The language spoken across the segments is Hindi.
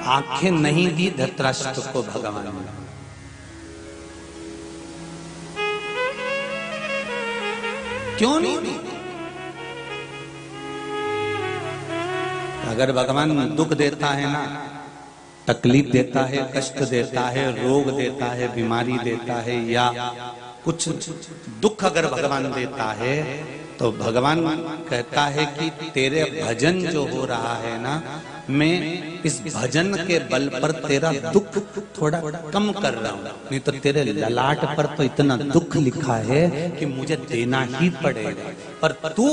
आंखें नहीं दी धृतराष्ट्र को भगवान ने। क्यों नहीं दी? अगर भगवान दुख देता है ना, तकलीफ देता है, कष्ट देता है, रोग देता है, बीमारी देता है, या कुछ दुख अगर भगवान देता है, तो भगवान कहता है कि तेरे भजन जो हो रहा है ना, मैं इस भजन के बल पर तेरा दुख थोड़ा कम कर रहा हूं, नहीं तो तेरे ललाट पर तो इतना दुख लिखा है कि मुझे देना ही पड़ेगा। पर तू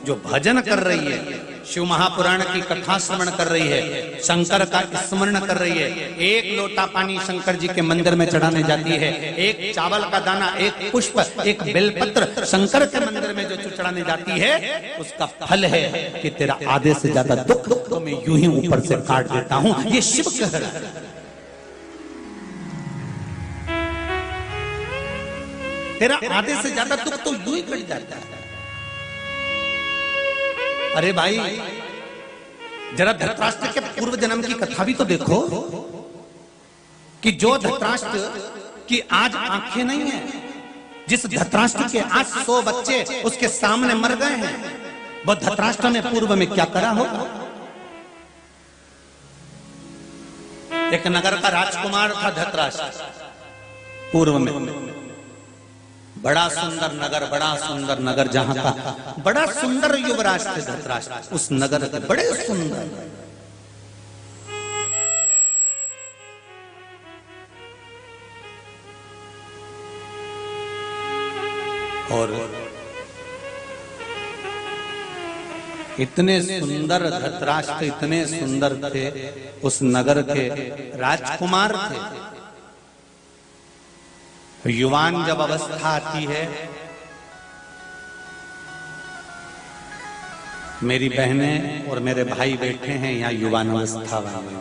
जो भजन कर रही है, शिव महापुराण की कथा श्रवण कर रही है, शंकर का स्मरण कर रही है, एक लोटा पानी शंकर जी के मंदिर में चढ़ाने जाती है, एक चावल का दाना, एक पुष्प, एक बेलपत्र शंकर के मंदिर में जो चढ़ाने जाती है, उसका फल है कि तेरा आधे से ज्यादा दुख तो मैं यूं ही ऊपर से काट देता हूं। ये शिव कह रहा है। तेरा आधे से ज्यादा दुख तो यूं ही कट जाता है। अरे भाई, जरा धृतराष्ट्र के पूर्व जन्म की कथा भी तो देखो कि जो धृतराष्ट्र की आज आंखें नहीं है, जिस धृतराष्ट्र के आज 100 बच्चे उसके सामने मर गए हैं, वो धृतराष्ट्र ने पूर्व में क्या करा होगा? एक नगर का राजकुमार था धृतराष्ट्र पूर्व में। बड़ा सुंदर नगर, जहां का बड़ा सुंदर युवराज थे धृतराष्ट्र, उस नगर के बड़े सुंदर। और इतने सुंदर धृतराष्ट्र, इतने सुंदर थे, उस नगर के राजकुमार थे। युवान जब अवस्था आती है, मेरी बहनें और मेरे भाई बैठे हैं यहाँ युवान अवस्था वाले,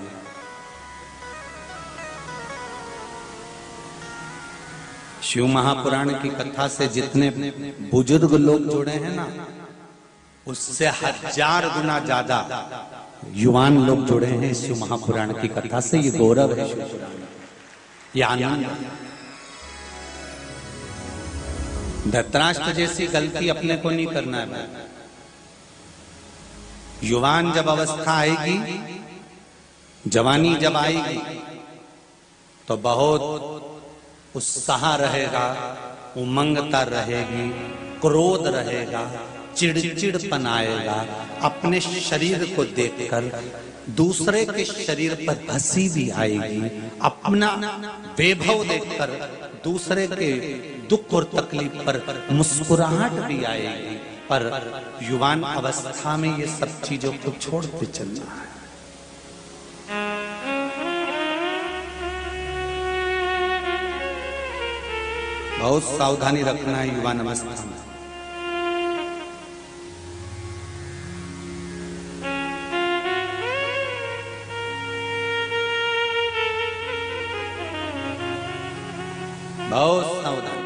शिव महापुराण की कथा से जितने बुजुर्ग लोग जुड़े हैं ना, उससे 1000 गुना ज्यादा युवान लोग जुड़े हैं शिव महापुराण की कथा से। ये गौरव है शिव पुराण, ये आनंद। धृतराष्ट्र जैसी गलती अपने को नहीं करना है। युवान जब अवस्था आएगी, जवानी जब आएगी, तो बहुत उत्साह रहेगा, उमंगता रहेगी, क्रोध रहेगा, चिड़चिड़पन आएगा। अपने शरीर को देखकर दूसरे के शरीर पर हंसी भी आएगी, अपना वैभव देखकर दूसरे के दुख और तकलीफ पर मुस्कुराहट भी आएगी। पर युवान अवस्था में ये सब चीजों को छोड़ते चलना है। बहुत सावधानी रखना है युवान अवस्था में। बहुत सावधान।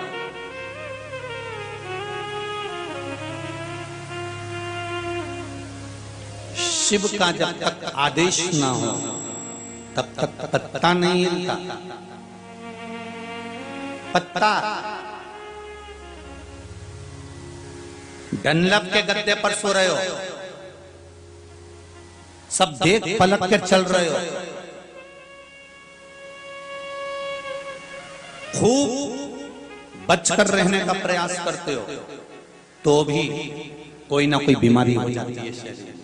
शिव का जब तक आदेश ना हो तब तक पत्ता नहीं हिलता। पत्ता डनलप के गद्दे पर सो रहे हो, सब देख पलट कर चल रहे हो, खूब बचकर रहने का प्रयास करते हो, तो भी कोई ना कोई बीमारी हो जाती है शरीर में।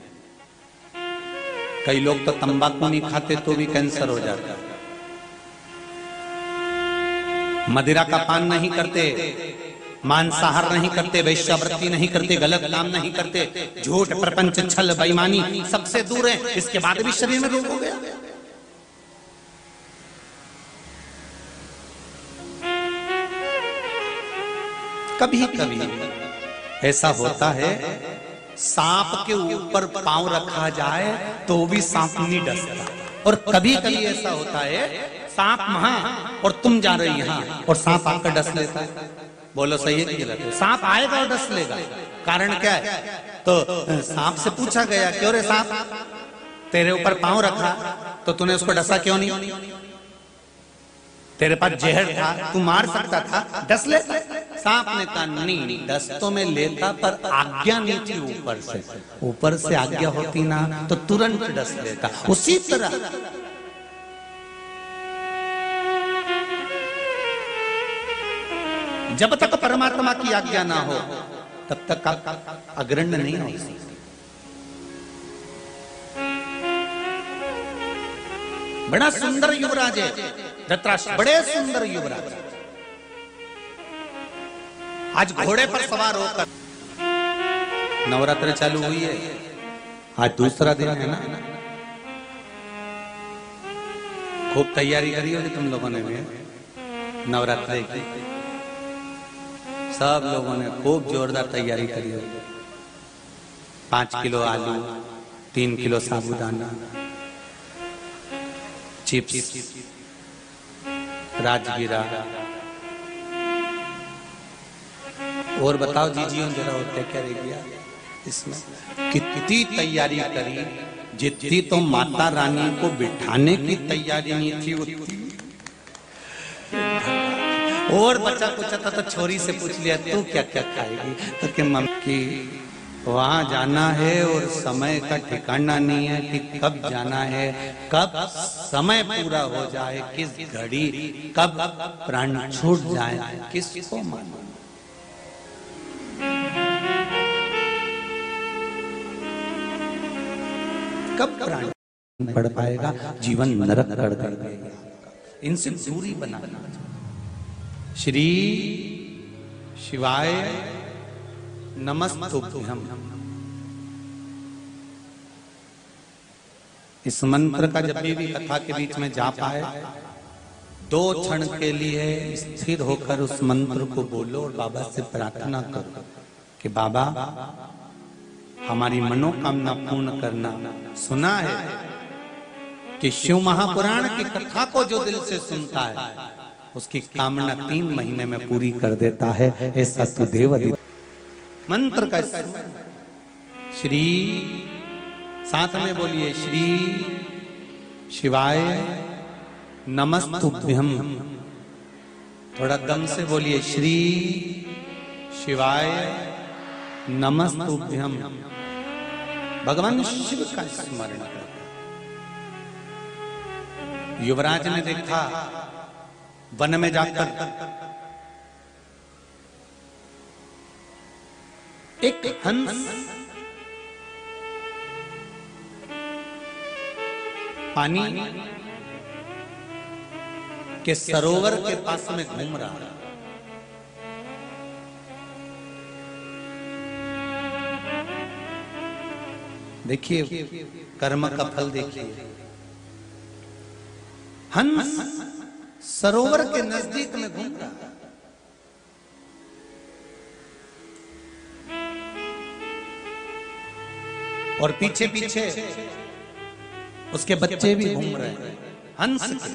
कई लोग तो तंबाकू नहीं खाते तो भी कैंसर हो जाता है। मदिरा का पान नहीं करते, मांसाहार नहीं करते, वैश्यावृत्ति नहीं करते, गलत काम नहीं करते, झूठ, प्रपंच, छल, बेईमानी सबसे दूर है, इसके बाद भी शरीर में रोग हो गया। कभी कभी ऐसा होता है, सांप के ऊपर पांव रखा जाए तो भी सांप नहीं डसता। और कभी कभी ऐसा होता है, सांप वहां और तुम जा रही यहां और सांप आकर डस लेता है। बोलो सही है कि गलत है? सांप आएगा और डस लेगा। कारण क्या है? तो सांप से पूछा गया, क्यों रे सांप, तेरे ऊपर पांव रखा तो तूने उसको डसा क्यों नहीं? तेरे पास जहर था, तू मार सकता था, डस ले। सांप ने कहा नहीं, डस तो मैं लेता पर आज्ञा नहीं थी ऊपर से। ऊपर से आज्ञा होती ना तो तुरंत डस लेता। उसी तरह जब तक परमात्मा की आज्ञा ना हो तब तक आप अग्रण्य नहीं हो सकते। बड़ा सुंदर युवराज है धृतराष्ट्र, बड़े सुंदर युवराज। आज घोड़े पर सवार होकर, नवरात्र चालू हुई है, आज दूसरा दिन है ना। खूब तैयारी करी होगी तुम लोगों ने भी नवरात्र की। सब लोगों ने खूब जोरदार तैयारी करी होगी। 5 किलो आलू, 3 किलो साबूदाना, चिप्स, राजगिरा। और बताओ जीजियों जरा और क्या क्या रह गया इसमें? कितनी तैयारी करी, जितनी तो माता रानी को बिठाने की तैयारी नहीं थी उतनी। और बच्चा पूछा था तो छोरी से पूछ लिया तू क्या क्या खाएगी, तो क्या मम्मी की वहां जाना है और समय का ठिकाना नहीं है कि कब जाना है, कब समय पूरा हो जाए, किस घड़ी कब प्राण छूट जाए, किसको मालूम। कब प्राण पढ़ पाएगा, जीवन नरक कर देगा। इनसे दूरी बनाना। श्री शिवाय नमस्तुभ्यं। इस मंत्र का जब भी कथा के बीच में जा पाए, 2 क्षण के लिए स्थिर होकर उस मंत्र को बोलो और बाबा से प्रार्थना करो कि बाबा हमारी मनोकामना पूर्ण करना। सुना है कि शिव महापुराण की कथा को जो दिल से सुनता है उसकी कामना 3 महीने में पूरी कर देता है। ऐसा तो देव मंत्र का श्री, साथ में बोलिए श्री शिवाय नमस्तुभ्यं। थोड़ा दम से बोलिए श्री शिवाय नमस्तुभ्यं। भगवान शिव का स्मरण करें। युवराज ने देखा वन में जाकर एक हंस पानी के सरोवर के पास में घूम रहा है। देखिए कर्म का फल देखिए। हंस सरोवर के नजदीक में घूम रहा है और पीछे पीछे उसके बच्चे भी घूम रहे हैं हंस के।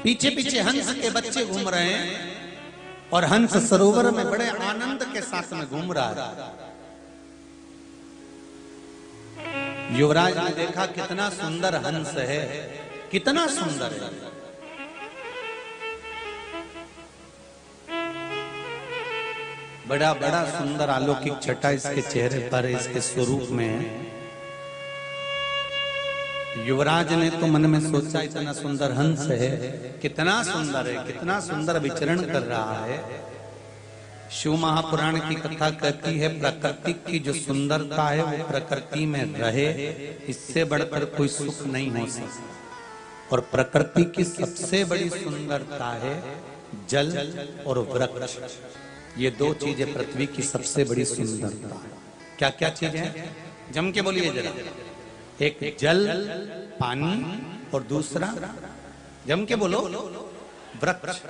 पीछे पीछे हंस के बच्चे घूम रहे हैं और हंस सरोवर में बड़े आनंद के साथ में घूम रहा है। युवराज ने देखा कितना सुंदर हंस है, कितना सुंदर है। बड़ा बड़ा सुंदर अलौकिक छटा इसके चेहरे पर, इसके स्वरूप में है। युवराज ने तो मन में सोचा इतना सुंदर हंस है, कितना सुंदर है, कितना सुंदर विचरण कर रहा है। शिव महापुराण की कथा कहती है प्रकृति की जो सुंदरता है वो प्रकृति में रहे, इससे बढ़कर कोई सुख नहीं हो सकता। और प्रकृति की सबसे बड़ी सुंदरता है जल और वृक्ष। ये 2 चीजें पृथ्वी की सबसे बड़ी सुंदरता है। क्या क्या चीजें हैं? जम के बोलिए जरा। एक जल पानी और दूसरा जम के बोलो वृक्ष।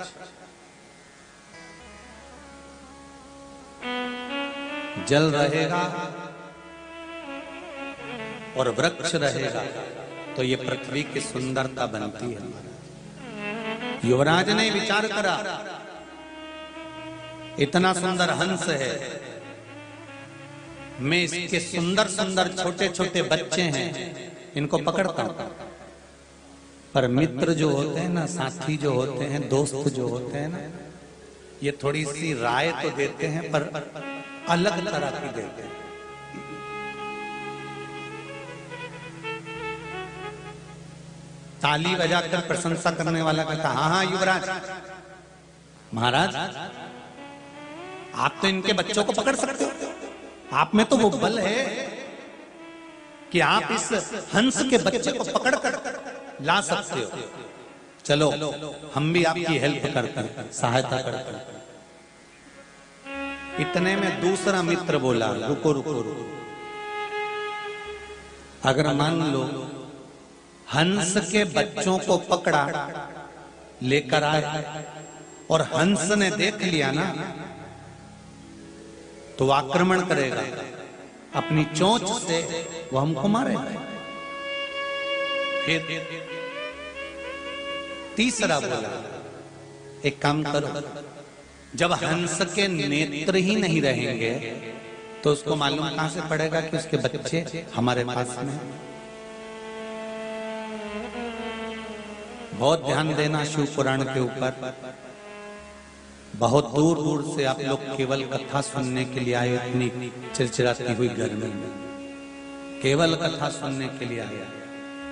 जल रहेगा और वृक्ष रहेगा तो ये पृथ्वी की सुंदरता बनती है। युवराज ने विचार करा इतना सुंदर हंस है, मैं इसके सुंदर सुंदर छोटे छोटे बच्चे हैं, इनको पकड़ता हूं। पर मित्र जो होते हैं ना, साथी जो होते हैं, दोस्त जो होते हैं ना, ये थोड़ी सी राय तो देते हैं पर अलग तरह की देते हैं। ताली बजाकर प्रशंसा करने वाला कहता, हाँ हाँ युवराज महाराज, आप तो इनके बच्चों को पकड़ सकते हो, आप में तो वो बल है कि आप इस हंस के बच्चे को पकड़ कर ला सकते हो। चलो हम भी आपकी हेल्प करते हैं, सहायता करते हैं। इतने में दूसरा मित्र बोला, रुको रुको रुको, अगर मान लो हंस के बच्चों को पकड़ा लेकर आए और हंस ने देख लिया ना, तो आक्रमण करेगा, अपनी चोंच से वो हमको मारेगा। फिर तीसरा बोला, एक काम करो, जब हंस के नेत्र ही नहीं रहेंगे तो उसको मालूम कहां से पड़ेगा कि उसके बच्चे हमारे पास में। बहुत ध्यान देना शिव पुराण के ऊपर। बहुत दूर दूर से आप लोग केवल कथा सुनने के लिए आए, इतनी चिड़चिड़ाती हुई गर्मी में केवल कथा सुनने के लिए आए।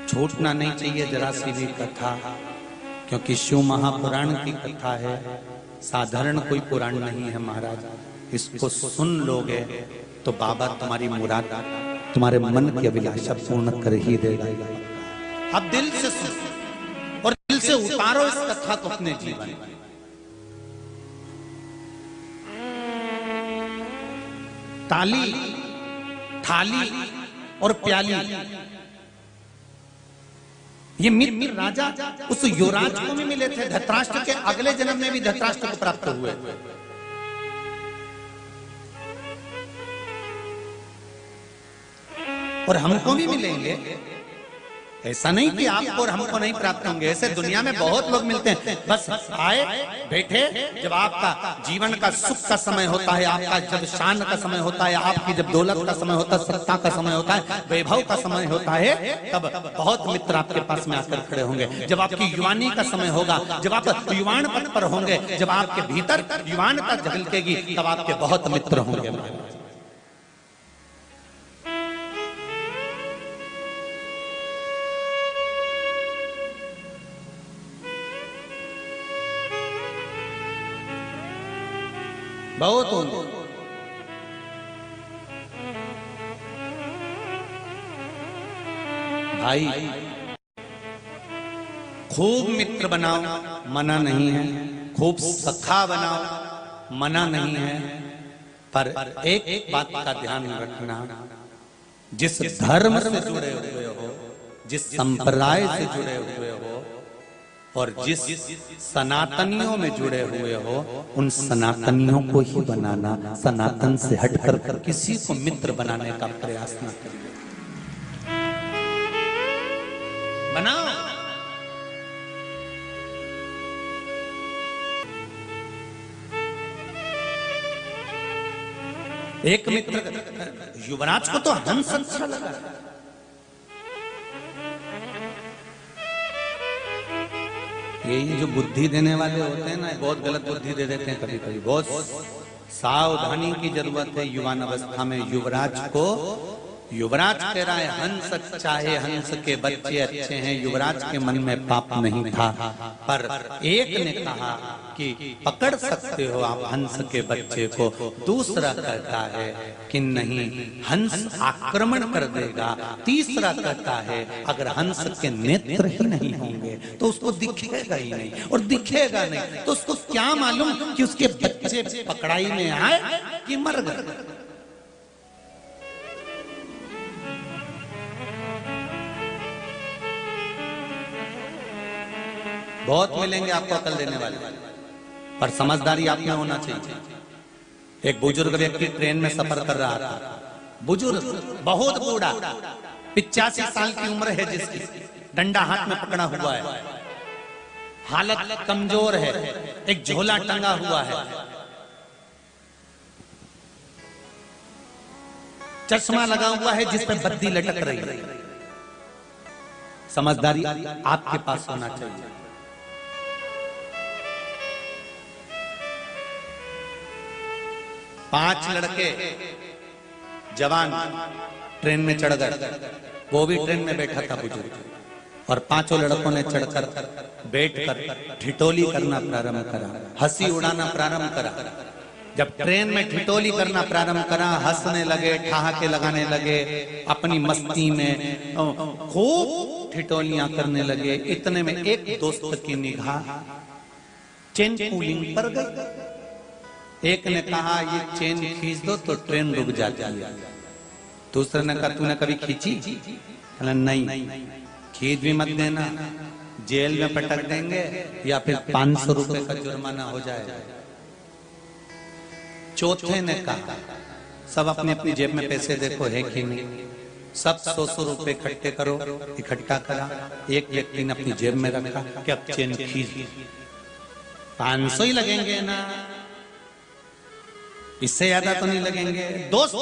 छूटना नहीं चाहिए जरा सी भी कथा, क्योंकि शिव महापुराण की कथा है, साधारण कोई पुराण नहीं है महाराज। इसको सुन लोगे तो बाबा तुम्हारी मुराद, तुम्हारे मन की अभिलाषा पूर्ण कर ही देगा। अब दिल से सुनो और दिल से उतारो इस कथा को अपने जीवन में। ताली, थाली और प्याली, ये मित्र राजा उस युवराज को भी मिले थे। धृतराष्ट्र के अगले जन्म में भी धृतराष्ट्र को प्राप्त हुए। और हमको भी मिलेंगे, ऐसा नहीं कि आपको और हमको नहीं प्राप्त होंगे। ऐसे दुनिया में बहुत लोग मिलते हैं, बस आए बैठे, जब आपका जीवन का सुख का समय होता है, आपका जब शान का समय होता है, आपकी जब दौलत का समय होता है, सत्ता का समय होता है, वैभव का समय होता है, तब बहुत मित्र आपके पास में आकर खड़े होंगे। जब आपकी युवानी का समय होगा, जब आप युवान पद पर होंगे, जब आपके भीतर युवानता झलकेगी, तब आपके बहुत मित्र होंगे। बहुत होंगे। भाई खूब मित्र बनाओ, मना नहीं है, खूब सखा बनाओ, मना नहीं है, पर एक बात का ध्यान रखना, जिस धर्म से जुड़े हुए हो, जिस संप्रदाय से जुड़े हुए हो और जिस सनातनियों में जुड़े हुए हो, उन सनातनियों को ही बनाना। सनातन से हटकर किसी को मित्र बनाने का प्रयास न करिए। बनाओ, एक मित्र, युवराज को तो हंस अच्छा लगा। ये जो बुद्धि देने वाले होते हैं ना, बहुत गलत बुद्धि दे देते हैं कभी कभी। बहुत सावधानी की जरूरत है युवान अवस्था में। युवराज को, युवराज कह रहा है हंस अच्छा है, हंस के बच्चे अच्छे हैं। युवराज के मन में पाप नहीं था, पर एक ने कहा कि पकड़ सकते हो आप हंस के बच्चे को। दूसरा कहता है कि नहीं, हंस आक्रमण कर देगा। तीसरा कहता है अगर हंस के नेत्र ही नहीं होंगे तो उसको दिखेगा ही नहीं, और दिखेगा नहीं तो उसको क्या मालूम कि उसके बच्चे पकड़ाई में आए कि मर गए। बहुत मिलेंगे आपको अकल देने वाले, पर समझदारी आप में होना चाहिए। एक बुजुर्ग व्यक्ति ट्रेन में सफर कर रहा था। बुजुर्ग, बहुत बूढ़ा, 85 साल की उम्र है जिसकी, डंडा हाथ में पकड़ा हुआ है, हालत कमजोर है, एक झोला टंगा हुआ है। चश्मा लगा हुआ है जिस पे बत्ती लटक रही है। समझदारी आपके पास होना चाहिए। पांच लड़के जवान ट्रेन में चढ़ गए, वो भी ट्रेन में बैठा था बुजुर्ग, और पांचों लड़कों ने चढ़कर बैठकर ठिठोली करना प्रारंभ करा, हंसी उड़ाना प्रारंभ करा। जब ट्रेन में ठिठोली करना प्रारंभ करा, हंसने लगे, ठहाके लगाने लगे, अपनी मस्ती में खूब ठिठोलियां करने लगे। इतने में एक दोस्त की निगाह चेन पूलिंग पर गई। एक ने कहा ये चेन खींच दो तो ट्रेन रुक जाती है। दूसरे ने कहा तूने कभी खींची? नहीं। खींच भी मत देना, जेल में पटक देंगे या फिर 500 रुपए का जुर्माना हो जाएगा। चौथे ने कहा सब अपनी अपनी जेब में पैसे देखो है कि नहीं, सब 100 रुपए इकट्ठे करो। इकट्ठा करा, एक व्यक्ति ने अपनी जेब में रखा कि अब चेन खींच, 500 ही लगेंगे ना, इससे ज्यादा तो नहीं लगेंगे। दोस्त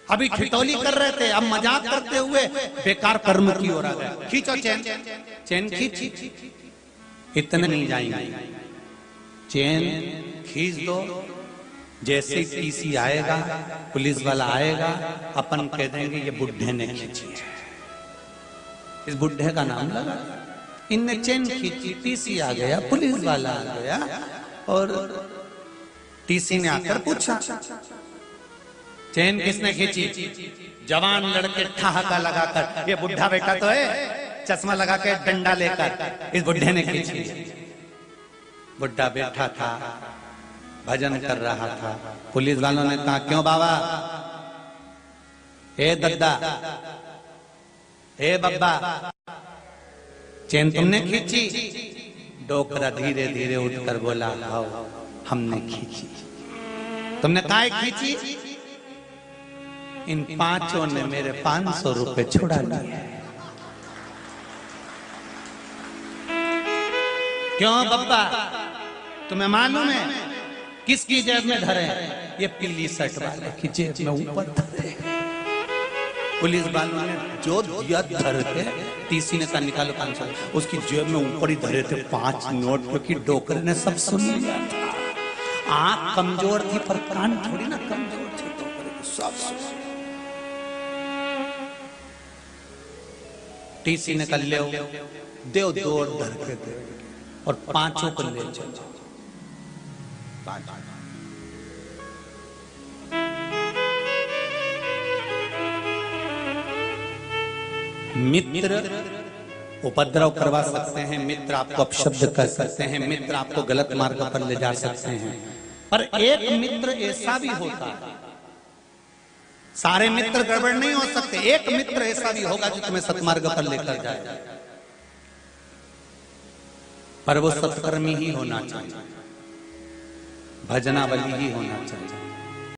अभी ठिठोली कर रहे थे, अब मजाक करते हुए बेकार कर्म की ओर आ गया। खींचो चेन, चेन खींच। इतने नहीं जाएंगे, चेन खींच दो। जैसे ही टीसी आएगा, पुलिस वाला आएगा, अपन कह देंगे ये बुढ़े ने खींची है। इस बुढ़े का नाम लगा, इनने चेन खींची, टीसी आ गया, पुलिस वाला आ गया, और टीसी ने आकर पूछा चेन किसने खींची? जवान लड़के ठहाका लगाकर, ये बुढ़ा बेटा तो है, चश्मा लगा के डंडा लेकर, इस बुढ़े ने खींची। बुढ़ा बैठा था, भजन कर रहा था। पुलिस वालों ने कहा क्यों बाबा, ए दद्दा, ए बब्बा, चेन तुमने खींची? डोकरा धीरे धीरे उठकर बोला हाँ हमने खींची। तुमने काहे खींची? इन पांचों ने मेरे 500 रुपए छुड़ा लिए। क्यों बब्बा, तुम्हें मालूम है किसकी जेब में धरे? ये पीली शर्ट वाले की जेब में ऊपर धरे। पुलिस वालों ने जो दिया धर के, टीसी ने कहा निकालो 500। उसकी जेब में ऊपर ही धरे थे 5 नोट, क्योंकि डोकरे ने सब सुन लिया था। आंख कमजोर थी पर कान थोड़ी ना कमजोर थे, डोकरे को सब सुन। टीसी ने कल ले देव दौड़ धर के दे, और पांचों को ले चलो। मित्र उपद्रव करवा सकते हैं, मित्र आपको अपशब्द कर सकते हैं, मित्र आपको गलत मार्ग पर ले जा सकते हैं, पर एक मित्र ऐसा भी होता है, सारे मित्र गड़बड़ नहीं हो सकते, एक मित्र ऐसा भी होगा जो तुम्हें सत्मार्ग पर लेकर जाए, पर वो सत्कर्मी ही होना चाहिए, भजनावली ही होना चाहिए।